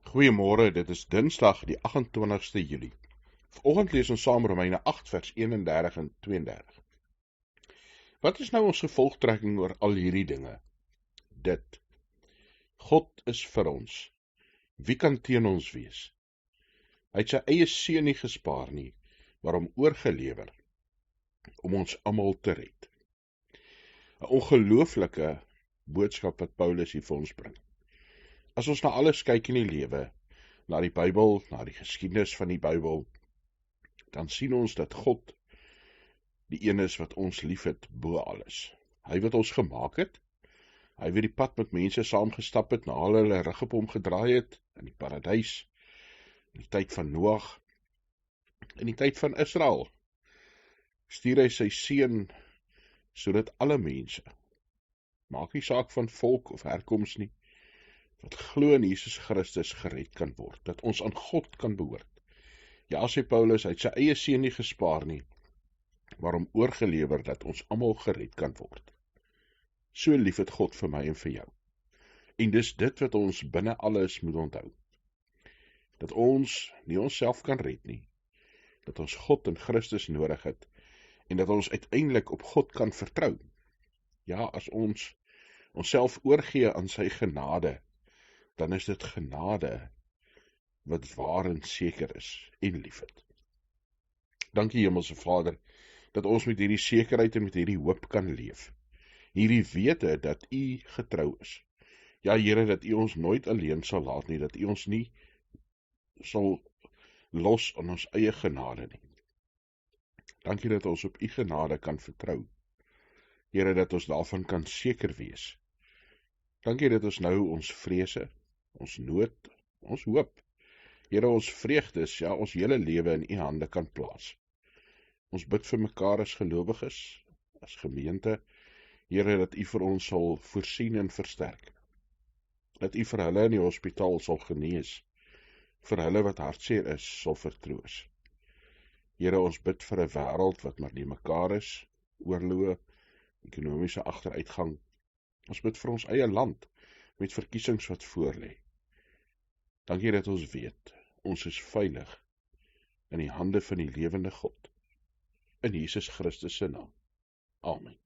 Goeiemôre, dit is Dinsdag die 28ste Julie. Vanoggend lees ons saam Romeine 8 vers 31 en 32. Wat is nou ons gevolgtrekking oor al hierdie dinge? Dit: God is vir ons. Wie kan teen ons wees? Hy het sy eie seun nie gespaar nie, maar hom oorgelewer om ons almal te red. 'n Ongelooflike boodskap wat Paulus hier vir ons bring. As ons na alles kyk in die lewe, na die Bybel, na die geskiedenis van die Bybel, dan sien ons dat God die een is wat ons liefhet bo alles. Hy wat ons gemaak het, hy wat die pad met mense saamgestap het, na hulle rug op hom gedraai het, in die paradys, in die tyd van Noag, in die tyd van Israel, stuur hy sy seun, sodat alle mense, maak nie saak van volk of herkoms nie, wat glo in Jesus Christus gered kan word, dat ons aan God kan behoort. Ja, sê Paulus, hy het sy eie seun nie gespaar nie, maar hom oorgelewer dat ons almal gered kan word. So lief het God vir my en vir jou. En dis dit wat ons binne alles moet onthou. Dat ons nie onsself kan red nie, dat ons God en Christus nodig het, en dat ons uiteindelik op God kan vertrou. Ja, as ons onsself oorgee aan sy genade, dan is dit genade wat waar en seker is en liefhet. Dankie Hemelse Vader, dat ons met hierdie sekerheid en met hierdie hoop kan leef. Hierdie wete dat U getrou is. Ja Here, dat U ons nooit alleen sal laat nie, dat U ons nie sal los aan ons eie genade nie. Dankie dat ons op U genade kan vertrou. Here, dat ons daarvan kan seker wees. Dankie dat ons nou ons vrese, ons nood, ons hoop, Here, ons vreugdes, ja, ons hele lewe in U hande kan plaas. Ons bid vir mekaar as gelowiges, as gemeente, Here, dat U vir ons sal voorsien en versterk. Dat U vir hulle in die hospitaal sal genees, vir hulle wat hartseer is, sal vertroos. Here, ons bid vir 'n wêreld wat maar nie mekaar is, oorloë, ekonomiese agteruitgang. Ons bid vir ons eie land, met verkiesings wat voorlê. Dankie dat ons weet, ons is veilig in die hande van die lewende God. In Jesus Christus se naam. Amen.